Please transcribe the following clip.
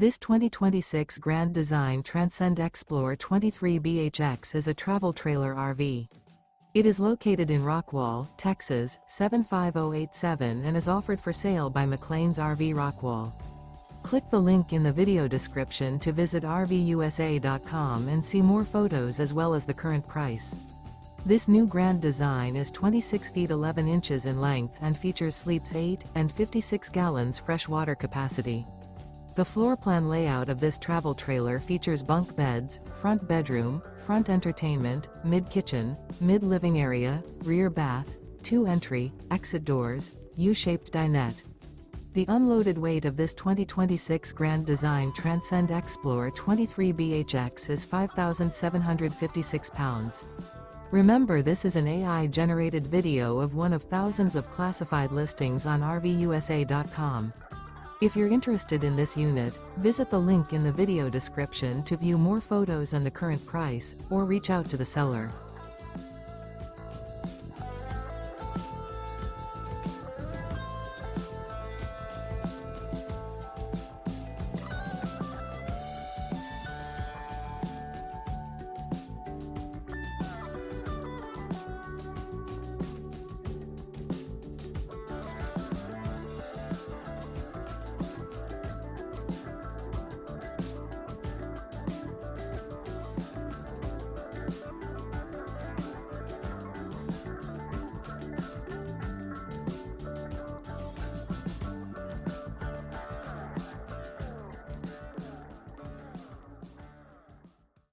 This 2026 Grand Design Transcend Xplor 23BHX is a travel trailer RV. It is located in Rockwall, Texas, 75087 and is offered for sale by McClain's RV Rockwall. Click the link in the video description to visit RVUSA.com and see more photos as well as the current price. This new Grand Design is 26 feet 11 inches in length and features sleeps 8 and 56 gallons fresh water capacity. The floor plan layout of this travel trailer features bunk beds, front bedroom, front entertainment, mid-kitchen, mid-living area, rear bath, 2 entry, exit doors, U-shaped dinette. The unloaded weight of this 2026 Grand Design Transcend Xplor 23BHX is 5,756 pounds. Remember, this is an AI-generated video of one of thousands of classified listings on RVUSA.com. If you're interested in this unit, visit the link in the video description to view more photos and the current price, or reach out to the seller.